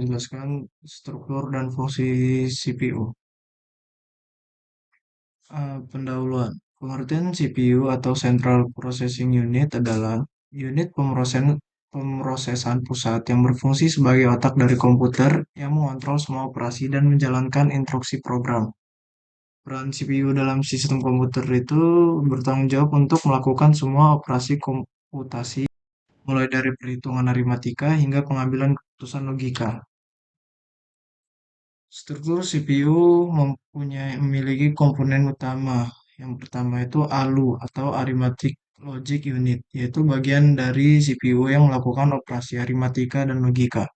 Menjelaskan struktur dan fungsi CPU. Pendahuluan. Pengertian CPU atau Central Processing Unit adalah unit pemrosesan pusat yang berfungsi sebagai otak dari komputer yang mengontrol semua operasi dan menjalankan instruksi program. Peran CPU dalam sistem komputer itu bertanggung jawab untuk melakukan semua operasi komputasi, mulai dari perhitungan aritmatika hingga pengambilan keputusan logika. Struktur CPU memiliki komponen utama. Yang pertama itu ALU atau Arithmetic Logic Unit, yaitu bagian dari CPU yang melakukan operasi aritmatika dan logika.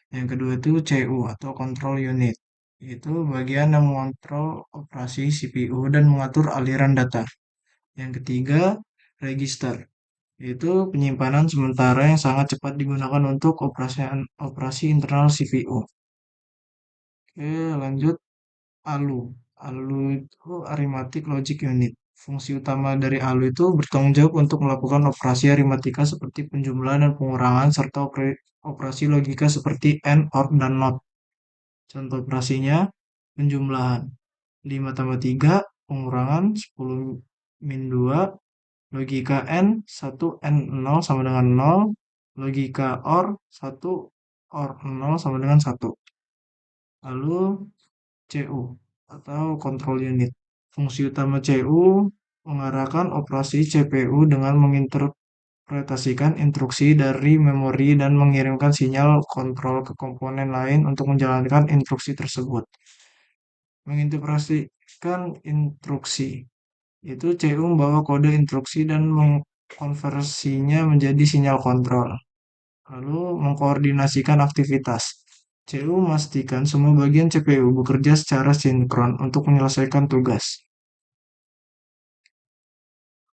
Yang kedua itu CU atau Control Unit, yaitu bagian yang mengontrol operasi CPU dan mengatur aliran data. Yang ketiga, register, yaitu penyimpanan sementara yang sangat cepat digunakan untuk operasi internal CPU. Oke, lanjut. ALU. ALU itu Arithmetic Logic Unit. Fungsi utama dari ALU itu bertanggung jawab untuk melakukan operasi aritmatika seperti penjumlahan dan pengurangan serta operasi logika seperti AND, OR, dan NOT. Contoh operasinya, penjumlahan 5 tambah 3, pengurangan 10 min 2, logika AND 1 AND 0 sama dengan 0, logika OR 1 OR 0 sama dengan 1. Lalu CU atau Control Unit. Fungsi utama CU mengarahkan operasi CPU dengan menginterpretasikan instruksi dari memori dan mengirimkan sinyal kontrol ke komponen lain untuk menjalankan instruksi tersebut. Menginterpretasikan instruksi. Itu CU membawa kode instruksi dan mengkonversinya menjadi sinyal kontrol. Lalu mengkoordinasikan aktivitas. CPU memastikan semua bagian CPU bekerja secara sinkron untuk menyelesaikan tugas.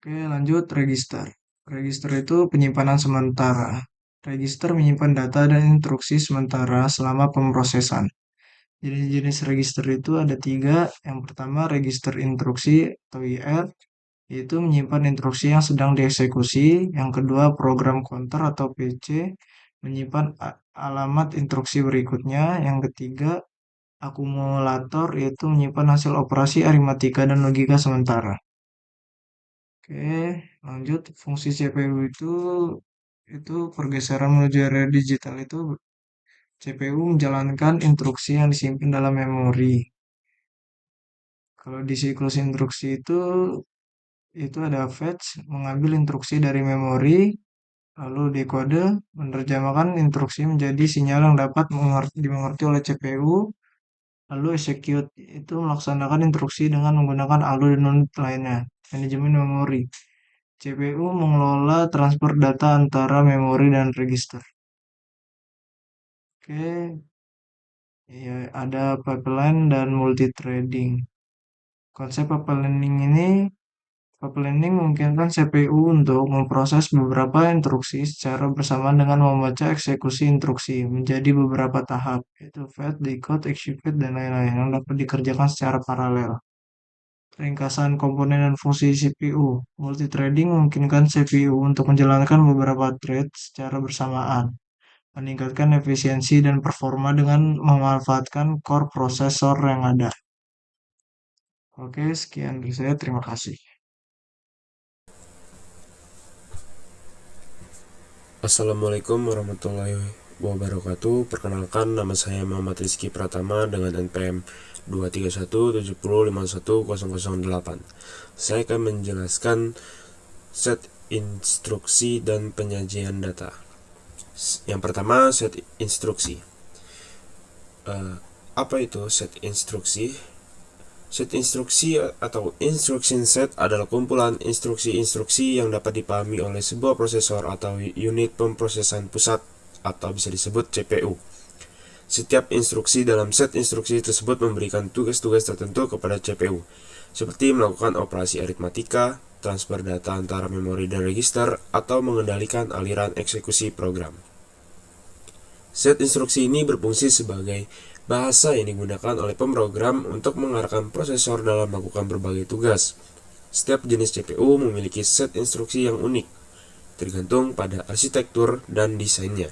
Oke, lanjut register. Register itu penyimpanan sementara. Register menyimpan data dan instruksi sementara selama pemrosesan. Jenis-jenis register itu ada 3. Yang pertama, register instruksi atau IR, yaitu menyimpan instruksi yang sedang dieksekusi. Yang kedua, program counter atau PC, menyimpan alamat instruksi berikutnya. Yang ketiga, akumulator, yaitu menyimpan hasil operasi aritmatika dan logika sementara. Oke, lanjut. Fungsi CPU itu pergeseran menuju era digital itu CPU menjalankan instruksi yang disimpan dalam memori. Kalau di siklus instruksi itu ada fetch, mengambil instruksi dari memori, lalu dekode, menerjemahkan instruksi menjadi sinyal yang dapat dimengerti oleh CPU, lalu execute, itu melaksanakan instruksi dengan menggunakan ALU dan unit lainnya, manajemen memori. CPU mengelola transfer data antara memori dan register. Oke, ya, ada pipeline dan multithreading. Konsep pipelining memungkinkan CPU untuk memproses beberapa instruksi secara bersamaan dengan membaca eksekusi instruksi menjadi beberapa tahap, yaitu fetch, decode, execute, dan lain-lain yang dapat dikerjakan secara paralel. Ringkasan komponen dan fungsi CPU. Multithreading memungkinkan CPU untuk menjalankan beberapa thread secara bersamaan, meningkatkan efisiensi dan performa dengan memanfaatkan core prosesor yang ada. Oke, sekian dari saya. Terima kasih. Assalamualaikum warahmatullahi wabarakatuh. Perkenalkan, nama saya Muhammad Rizky Pratama dengan NPM 23170510008. Saya akan menjelaskan set instruksi dan penyajian data. Yang pertama, set instruksi. Apa itu set instruksi? Set instruksi atau instruction set adalah kumpulan instruksi-instruksi yang dapat dipahami oleh sebuah prosesor atau unit pemrosesan pusat atau bisa disebut CPU. Setiap instruksi dalam set instruksi tersebut memberikan tugas-tugas tertentu kepada CPU, seperti melakukan operasi aritmatika, transfer data antara memori dan register, atau mengendalikan aliran eksekusi program. Set instruksi ini berfungsi sebagai bahasa yang digunakan oleh pemrogram untuk mengarahkan prosesor dalam melakukan berbagai tugas. Setiap jenis CPU memiliki set instruksi yang unik, tergantung pada arsitektur dan desainnya.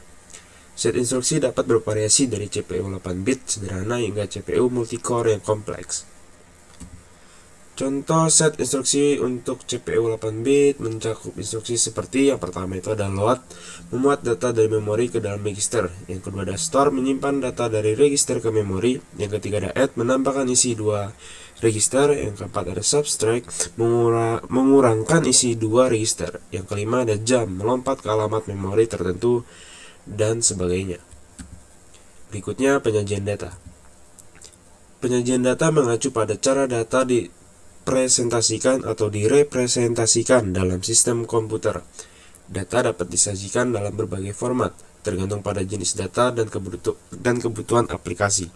Set instruksi dapat bervariasi dari CPU 8-bit sederhana hingga CPU multicore yang kompleks. Contoh set instruksi untuk CPU 8-bit mencakup instruksi seperti yang pertama itu ada load, memuat data dari memori ke dalam register. Yang kedua ada store, menyimpan data dari register ke memori. Yang ketiga ada add, menambahkan isi dua register. Yang keempat ada subtract, mengurangkan isi dua register. Yang kelima ada jump, melompat ke alamat memori tertentu, dan sebagainya. Berikutnya penyajian data. Penyajian data mengacu pada cara data dipresentasikan atau direpresentasikan dalam sistem komputer. Data dapat disajikan dalam berbagai format, tergantung pada jenis data dan kebutuhan aplikasi.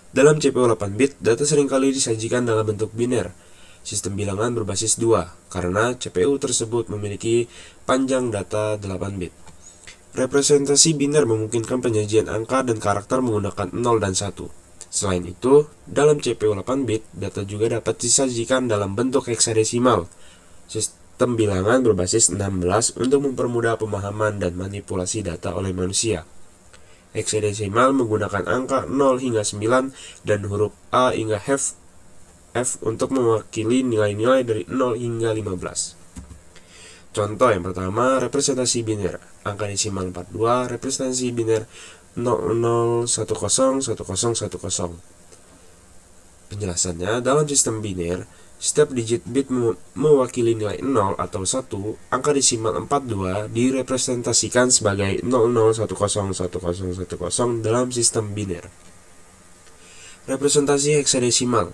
Dalam CPU 8-bit, data seringkali disajikan dalam bentuk biner, sistem bilangan berbasis 2, karena CPU tersebut memiliki panjang data 8-bit. Representasi biner memungkinkan penyajian angka dan karakter menggunakan 0 dan 1. Selain itu, dalam CPU 8-bit, data juga dapat disajikan dalam bentuk heksadesimal, sistem bilangan berbasis 16 untuk mempermudah pemahaman dan manipulasi data oleh manusia. Heksadesimal menggunakan angka 0 hingga 9 dan huruf A hingga F untuk mewakili nilai-nilai dari 0 hingga 15. Contoh yang pertama, representasi biner. Angka desimal 42, representasi biner 00101010. Penjelasannya, dalam sistem biner, setiap digit bit mewakili nilai 0 atau 1. Angka desimal 42 direpresentasikan sebagai 00101010 dalam sistem biner. Representasi heksadesimal.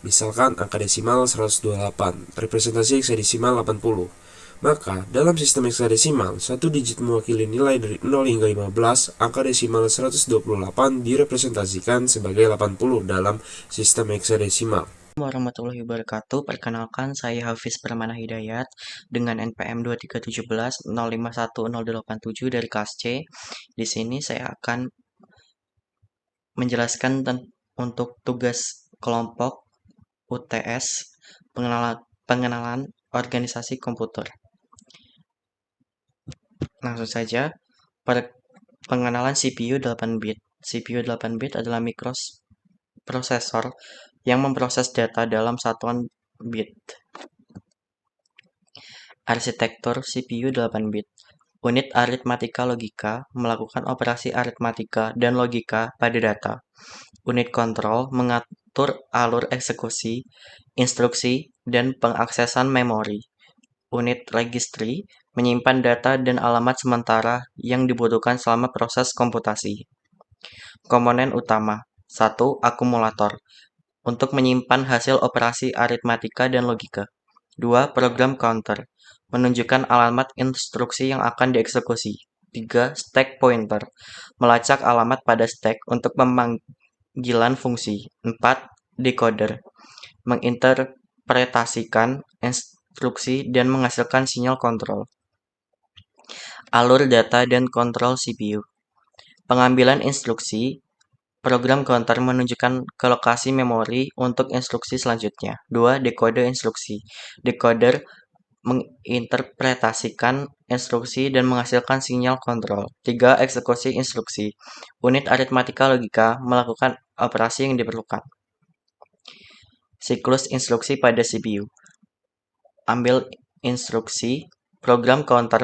Misalkan angka desimal 128, representasi heksadesimal 80. Maka, dalam sistem heksadesimal, satu digit mewakili nilai dari 0 hingga 15, angka desimal 128 direpresentasikan sebagai 80 dalam sistem heksadesimal. Warahmatullahi wabarakatuh. Perkenalkan, saya Hafiz Permana Hidayat dengan NPM 23170511087 dari kelas C. Di sini saya akan menjelaskan untuk tugas kelompok UTS pengenalan organisasi komputer. Langsung saja, pengenalan CPU 8-bit. CPU 8-bit adalah mikroprosesor yang memproses data dalam satuan bit. Arsitektur CPU 8-bit. Unit aritmatika logika melakukan operasi aritmatika dan logika pada data. Unit kontrol mengatur alur eksekusi, instruksi, dan pengaksesan memori. Unit registry menyimpan data dan alamat sementara yang dibutuhkan selama proses komputasi. Komponen utama. 1. Akumulator untuk menyimpan hasil operasi aritmatika dan logika. 2. Program counter menunjukkan alamat instruksi yang akan dieksekusi. 3. Stack pointer melacak alamat pada stack untuk pemanggilan fungsi. 4. Decoder menginterpretasikan instruksi dan menghasilkan sinyal kontrol. Alur data dan kontrol CPU. Pengambilan instruksi. Program counter menunjukkan ke lokasi memori untuk instruksi selanjutnya. 2. Dekode instruksi. Decoder menginterpretasikan instruksi dan menghasilkan sinyal kontrol. 3. Eksekusi instruksi. Unit aritmatika logika melakukan operasi yang diperlukan. Siklus instruksi pada CPU. Ambil instruksi. Program counter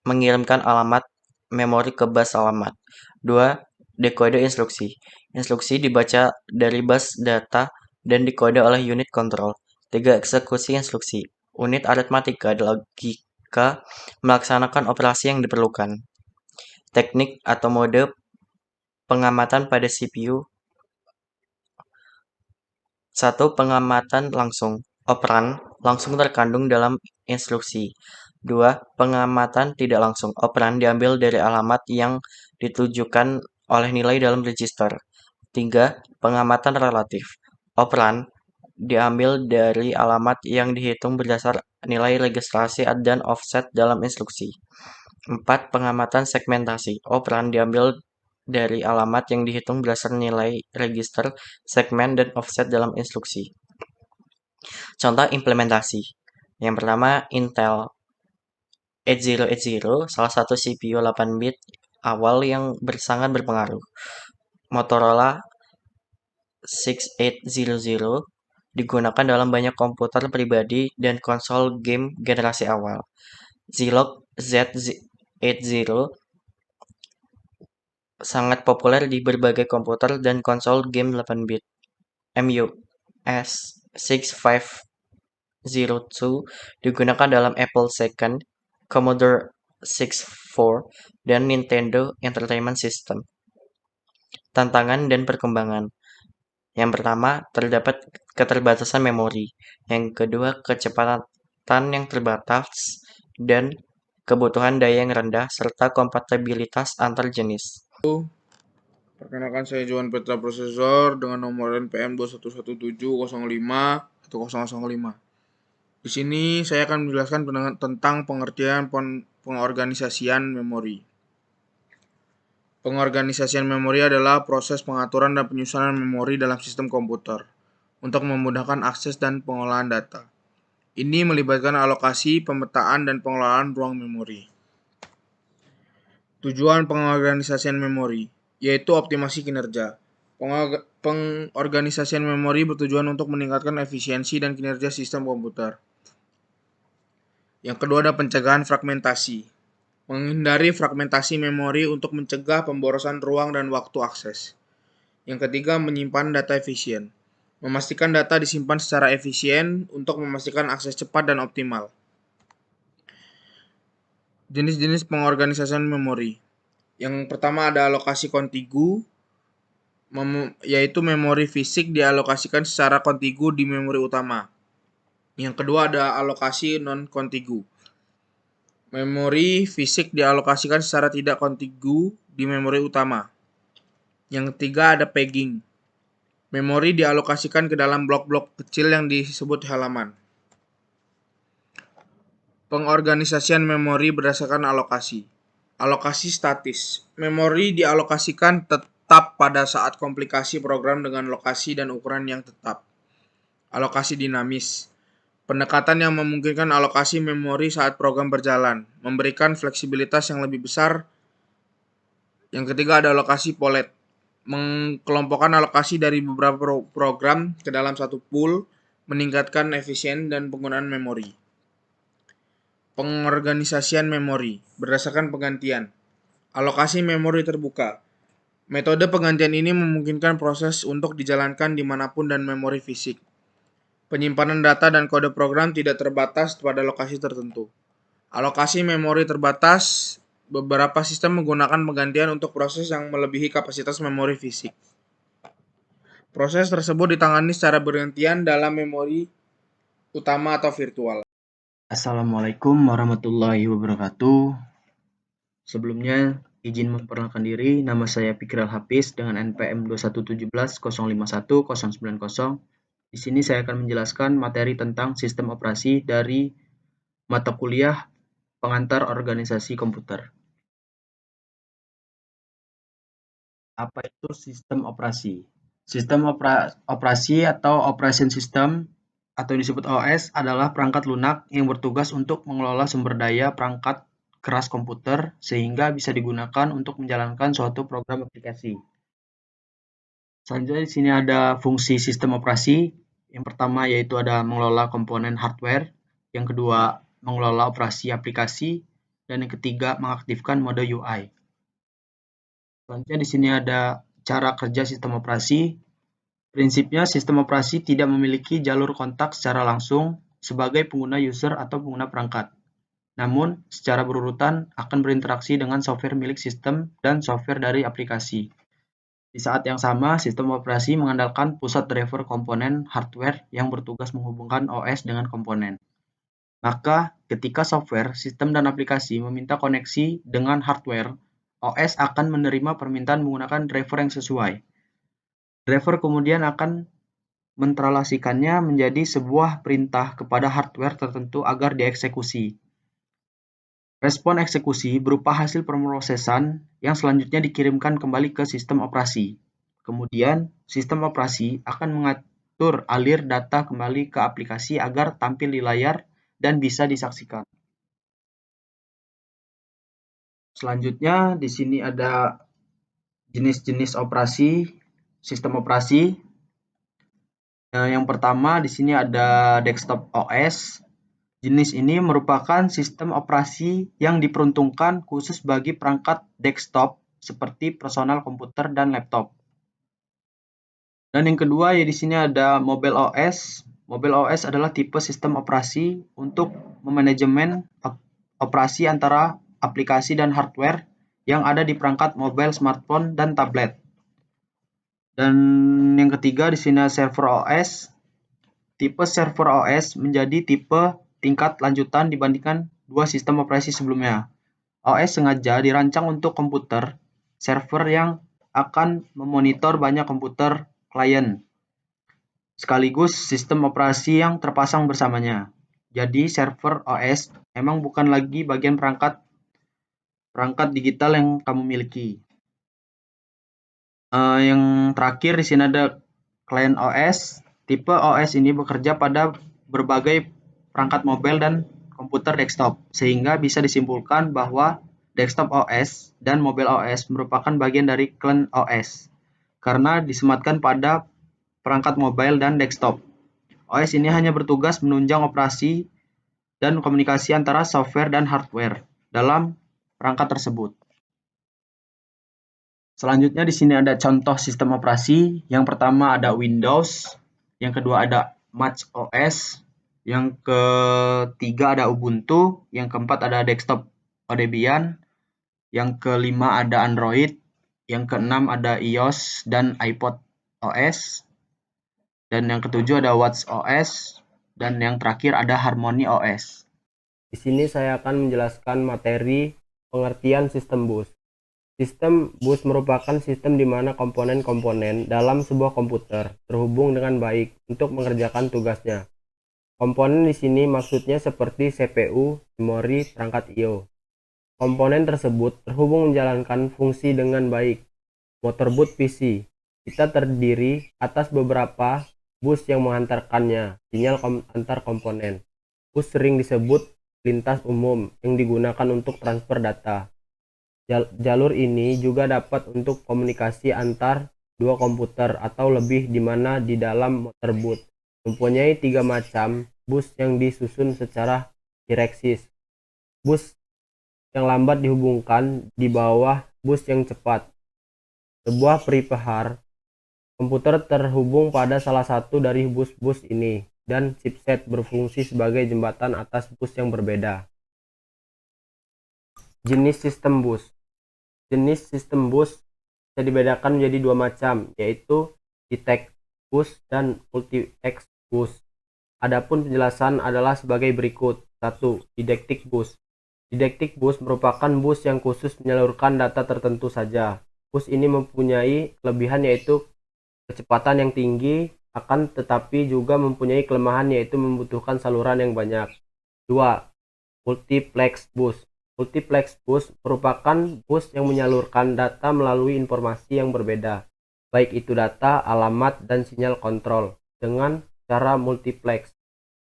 mengirimkan alamat memori ke bus alamat. 2. Dekode instruksi. Instruksi dibaca dari bus data dan dikode oleh unit kontrol. 3. Eksekusi instruksi. Unit aritmatika logika melaksanakan operasi yang diperlukan. Teknik atau mode pengamatan pada CPU. 1. Pengamatan langsung. Operan langsung terkandung dalam instruksi. 2. Pengamatan tidak langsung. Operan diambil dari alamat yang ditujukan oleh nilai dalam register. 3. Pengamatan relatif. Operan diambil dari alamat yang dihitung berdasar nilai registrasi dan offset dalam instruksi. 4. Pengamatan segmentasi. Operan diambil dari alamat yang dihitung berdasar nilai register, segmen, dan offset dalam instruksi. Contoh implementasi. Yang pertama, Intel 8080, salah satu CPU 8-bit awal yang sangat berpengaruh. Motorola 6800 digunakan dalam banyak komputer pribadi dan konsol game generasi awal. Zilog Z80 sangat populer di berbagai komputer dan konsol game 8-bit. MUS 6502 digunakan dalam Apple II, Commodore 64, dan Nintendo Entertainment System. Tantangan dan perkembangan. Yang pertama, terdapat keterbatasan memori. Yang kedua, kecepatan yang terbatas dan kebutuhan daya yang rendah serta kompatibilitas antar jenis. Perkenalkan, saya Johan Petra, prosesor dengan nomor NPM 211705105. Di sini saya akan menjelaskan tentang pengertian pengorganisasian memori. Pengorganisasian memori adalah proses pengaturan dan penyusunan memori dalam sistem komputer untuk memudahkan akses dan pengolahan data. Ini melibatkan alokasi, pemetaan, dan pengelolaan ruang memori. Tujuan pengorganisasian memori yaitu optimasi kinerja. Pengorganisasian memori bertujuan untuk meningkatkan efisiensi dan kinerja sistem komputer. Yang kedua ada pencegahan fragmentasi. Menghindari fragmentasi memori untuk mencegah pemborosan ruang dan waktu akses. Yang ketiga, menyimpan data efisien. Memastikan data disimpan secara efisien untuk memastikan akses cepat dan optimal. Jenis-jenis pengorganisasian memori. Yang pertama ada alokasi kontigu, yaitu memori fisik dialokasikan secara kontigu di memori utama. Yang kedua ada alokasi non-kontigu. Memori fisik dialokasikan secara tidak kontigu di memori utama. Yang ketiga ada pegging. Memori dialokasikan ke dalam blok-blok kecil yang disebut halaman. Pengorganisasian memori berdasarkan alokasi. Alokasi statis. Memori dialokasikan tetap pada saat komplikasi program dengan lokasi dan ukuran yang tetap. Alokasi dinamis. Pendekatan yang memungkinkan alokasi memori saat program berjalan, memberikan fleksibilitas yang lebih besar. Yang ketiga ada alokasi polet. Mengkelompokkan alokasi dari beberapa program ke dalam satu pool, meningkatkan efisien dan penggunaan memori. Pengorganisasian memori berdasarkan penggantian. Alokasi memori terbuka. Metode penggantian ini memungkinkan proses untuk dijalankan dimanapun dan memori fisik. Penyimpanan data dan kode program tidak terbatas pada lokasi tertentu. Alokasi memori terbatas. Beberapa sistem menggunakan penggantian untuk proses yang melebihi kapasitas memori fisik. Proses tersebut ditangani secara bergantian dalam memori utama atau virtual. Assalamualaikum warahmatullahi wabarakatuh. Sebelumnya, izin memperkenalkan diri, nama saya Fikral Hafiz dengan NPM 21710519090. Di sini saya akan menjelaskan materi tentang sistem operasi dari mata kuliah pengantar organisasi komputer. Apa itu sistem operasi? Sistem operasi atau operation system atau yang disebut OS adalah perangkat lunak yang bertugas untuk mengelola sumber daya perangkat keras komputer sehingga bisa digunakan untuk menjalankan suatu program aplikasi. Selanjutnya di sini ada fungsi sistem operasi. Yang pertama yaitu ada mengelola komponen hardware, yang kedua mengelola operasi aplikasi, dan yang ketiga mengaktifkan mode UI. Selanjutnya di sini ada cara kerja sistem operasi. Prinsipnya sistem operasi tidak memiliki jalur kontak secara langsung sebagai pengguna user atau pengguna perangkat. Namun, secara berurutan akan berinteraksi dengan software milik sistem dan software dari aplikasi. Di saat yang sama, sistem operasi mengandalkan pusat driver komponen hardware yang bertugas menghubungkan OS dengan komponen. Maka, ketika software, sistem, dan aplikasi meminta koneksi dengan hardware, OS akan menerima permintaan menggunakan driver yang sesuai. Driver kemudian akan mentranslatasikannya menjadi sebuah perintah kepada hardware tertentu agar dieksekusi. Respon eksekusi berupa hasil pemrosesan yang selanjutnya dikirimkan kembali ke sistem operasi. Kemudian, sistem operasi akan mengatur alir data kembali ke aplikasi agar tampil di layar dan bisa disaksikan. Selanjutnya di sini ada jenis-jenis operasi, sistem operasi. Yang pertama di sini ada desktop OS. Jenis ini merupakan sistem operasi yang diperuntukkan khusus bagi perangkat desktop seperti personal komputer dan laptop. Dan yang kedua ya di sini ada mobile OS. Mobile OS adalah tipe sistem operasi untuk memanajemen operasi antara aplikasi dan hardware yang ada di perangkat mobile, smartphone, dan tablet. Dan yang ketiga di sini server OS. Tipe server OS menjadi tipe tingkat lanjutan dibandingkan dua sistem operasi sebelumnya. OS sengaja dirancang untuk komputer server yang akan memonitor banyak komputer klien sekaligus sistem operasi yang terpasang bersamanya. Jadi server OS memang bukan lagi bagian perangkat digital yang kamu miliki. Yang terakhir di sini ada client OS. Tipe OS ini bekerja pada berbagai perangkat mobile dan komputer desktop, sehingga bisa disimpulkan bahwa desktop OS dan mobile OS merupakan bagian dari client OS, karena disematkan pada perangkat mobile dan desktop. OS ini hanya bertugas menunjang operasi dan komunikasi antara software dan hardware dalam perangkat tersebut. Selanjutnya di sini ada contoh sistem operasi. Yang pertama ada Windows, yang kedua ada Mac OS, yang ketiga ada Ubuntu, yang keempat ada desktop Debian, yang kelima ada Android, yang keenam ada iOS dan iPod OS, dan yang ketujuh ada Watch OS, dan yang terakhir ada Harmony OS. Di sini saya akan menjelaskan materi pengertian sistem bus. Sistem bus merupakan sistem di mana komponen-komponen dalam sebuah komputer terhubung dengan baik untuk mengerjakan tugasnya. Komponen di sini maksudnya seperti CPU, memori, perangkat I/O. Komponen tersebut terhubung menjalankan fungsi dengan baik. Motherboard PC kita terdiri atas beberapa bus yang menghantarkannya sinyal antar komponen. Bus sering disebut lintas umum yang digunakan untuk transfer data. Jalur ini juga dapat untuk komunikasi antar dua komputer atau lebih, di mana di dalam motherboard mempunyai 3 macam bus yang disusun secara hierarkis. Bus yang lambat dihubungkan di bawah bus yang cepat. Sebuah prepare komputer terhubung pada salah satu dari bus-bus ini, dan chipset berfungsi sebagai jembatan atas bus yang berbeda. Jenis sistem bus. Jenis sistem bus bisa dibedakan menjadi 2 macam, yaitu detect bus dan multiplex bus. Adapun penjelasan adalah sebagai berikut. 1. Didactic bus. Didactic bus merupakan bus yang khusus menyalurkan data tertentu saja. Bus ini mempunyai kelebihan yaitu kecepatan yang tinggi, akan tetapi juga mempunyai kelemahan yaitu membutuhkan saluran yang banyak. 2. Multiplex bus. Multiplex bus merupakan bus yang menyalurkan data melalui informasi yang berbeda, baik itu data, alamat, dan sinyal kontrol, dengan cara multiplex.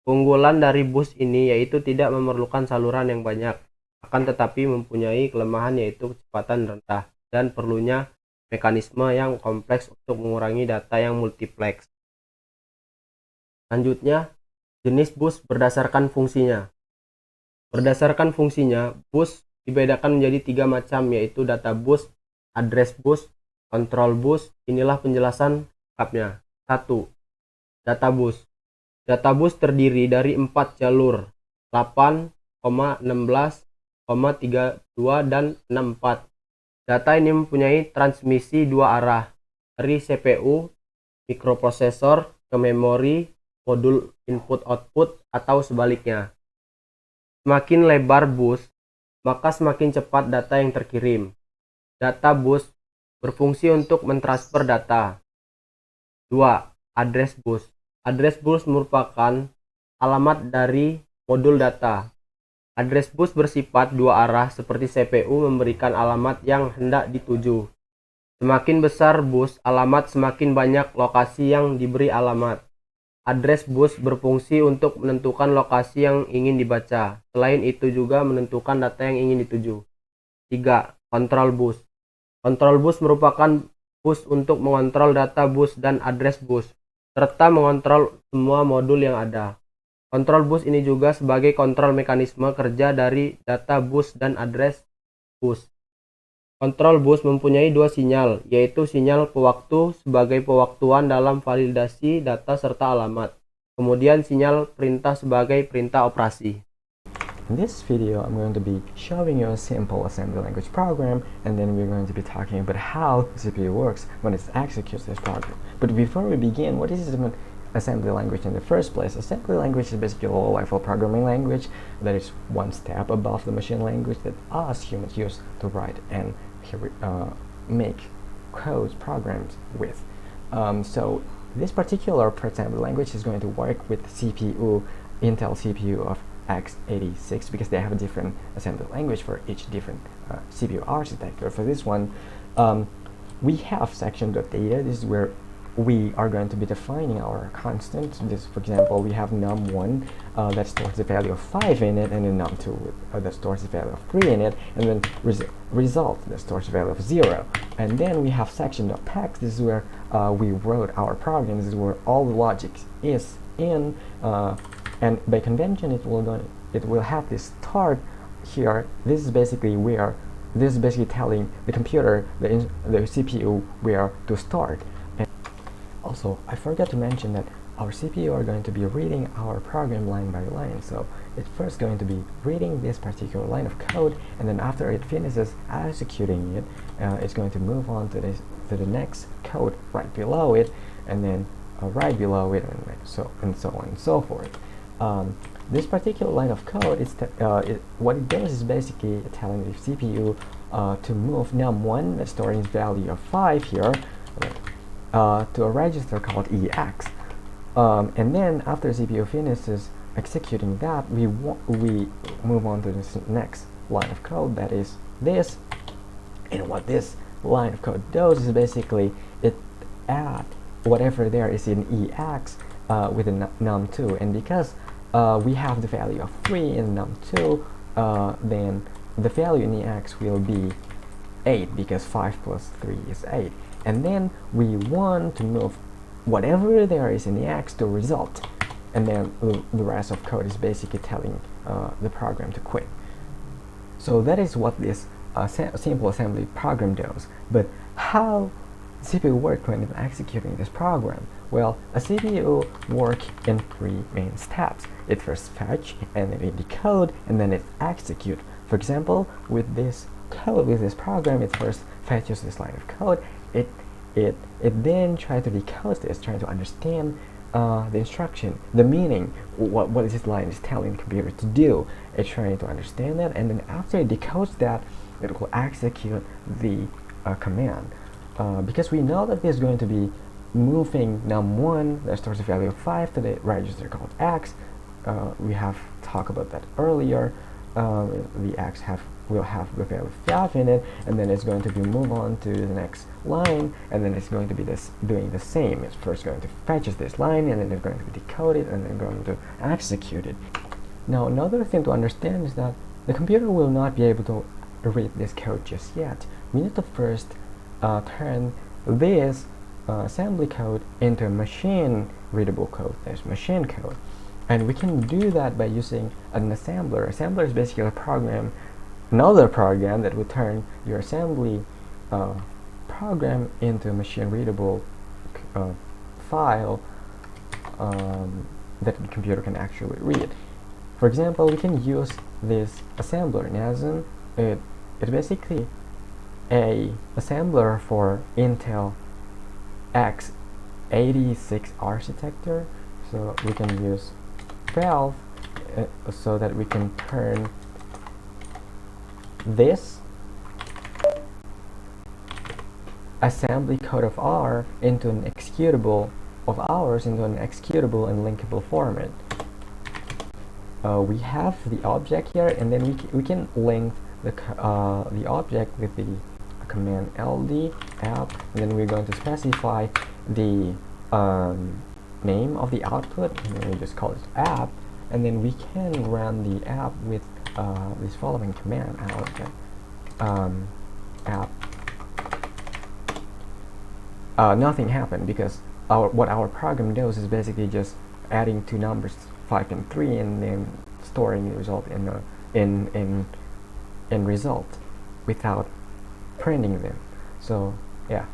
Keunggulan dari bus ini yaitu tidak memerlukan saluran yang banyak, akan tetapi mempunyai kelemahan yaitu kecepatan rendah dan perlunya mekanisme yang kompleks untuk mengurangi data yang multiplex. Selanjutnya, jenis bus berdasarkan fungsinya. Berdasarkan fungsinya, bus dibedakan menjadi 3 macam, yaitu data bus, address bus, control bus. Inilah penjelasan lengkapnya. 1. Data bus. Data bus terdiri dari 4 jalur, 8, 16, 32, dan 64. Data ini mempunyai transmisi 2 arah, dari CPU, mikroprosesor, ke memori, modul input-output, atau sebaliknya. Semakin lebar bus, maka semakin cepat data yang terkirim. Data bus berfungsi untuk mentransfer data. 2. Address bus. Address bus merupakan alamat dari modul data. Address bus bersifat 2 arah seperti CPU memberikan alamat yang hendak dituju. Semakin besar bus alamat, semakin banyak lokasi yang diberi alamat. Address bus berfungsi untuk menentukan lokasi yang ingin dibaca. Selain itu juga menentukan data yang ingin dituju. 3. Control bus. Control bus merupakan bus untuk mengontrol data bus dan address bus, serta mengontrol semua modul yang ada. Control bus ini juga sebagai kontrol mekanisme kerja dari data bus dan address bus. Control bus mempunyai dua sinyal, yaitu sinyal pewaktu sebagai pewaktuan dalam validasi data serta alamat. Kemudian sinyal perintah sebagai perintah operasi. In this video, I'm going to be showing you a simple assembly language program, and then we're going to be talking about how CPU works when it executes this program. But before we begin, what is an assembly language in the first place? Assembly language is basically a low-level programming language that is one step above the machine language that us humans use to write and make codes, programs with. So this particular assembly language is going to work with CPU, Intel CPU of x86, because they have a different assembly language for each different CPU architecture. For this one, we have section.data. This is where we are going to be defining our constants. This, for example, we have num1 that stores the value of 5 in it, and then num2 that stores the value of 3 in it, and then result that stores the value of 0. And then we have section.text. This is where we wrote our program. This is where all the logic is in. And by convention, it will have this start here. This is basically telling the computer, the CPU, where to start. And also, I forgot to mention that our CPU are going to be reading our program line by line. So it's first going to be reading this particular line of code, and then after it finishes executing it, it's going to move on to the next code right below it, and then right below it, and so on and so forth. This particular line of code is what it does is basically telling the CPU to move num1, that's storing its value of 5 here, to a register called EX. And then after CPU finishes executing that, we move on to this next line of code, that is this. And what this line of code does is basically it adds whatever there is in EX with a num2, and because we have the value of 3 in num2, then the value in EX will be 8, because 5 plus 3 is 8. And then we want to move whatever there is in EX to result, and then the rest of code is basically telling the program to quit. So that is what this simple assembly program does. But how CPU work when it's executing this program? Well, a CPU works in 3 main steps. It first fetch, and then it decode, and then it execute. For example, with this code, with this program, it first fetches this line of code. It then tries to decode this, trying to understand the instruction, the meaning, what this line is telling the computer to do. It's trying to understand that, and then after it decodes that, it will execute the command. Because we know that this is going to be moving num1 that stores the value of 5 to the register called X. We have talked about that earlier. The X will have the value of 5 in it, and then it's going to be move on to the next line, and then it's going to be doing the same. It's first going to fetches this line, and then it's going to be decoded, and then going to execute it. Now, another thing to understand is that the computer will not be able to read this code just yet. We need to first turn this assembly code into machine readable code. There's machine code, and we can do that by using an assembler. Assembler is basically a program, another program that will turn your assembly program into a machine readable file that the computer can actually read. For example, we can use this assembler. Now, it's basically a assembler for Intel x86 architecture. So we can use valve so that we can turn this assembly code of R into an executable of ours into an executable and linkable format. We have the object here, and then we can link the object with the command ld app, and then we're going to specify the name of the output, and then we just call it app, and then we can run the app with this following command. app, nothing happened because what our program does is basically just adding two numbers 5 and 3 and then storing the result in result without printing them. So yeah,